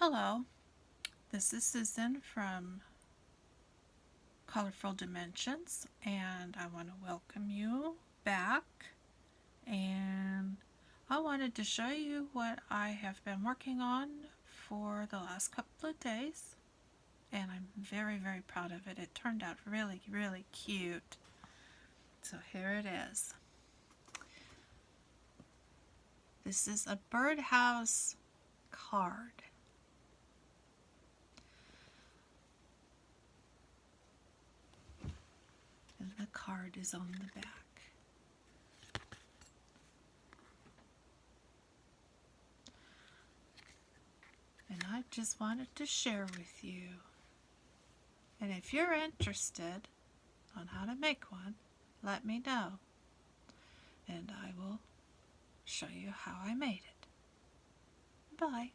Hello, this is Susan from Colorful Dimensions, and I want to welcome you back. And I wanted to show you what I have been working on for the last couple of days, and I'm very, very proud of it. It turned out really, really cute. So here it is. This is a birdhouse card. And the card is on the back. And I just wanted to share with you. And if you're interested on how to make one, let me know. And I will show you how I made it. Bye.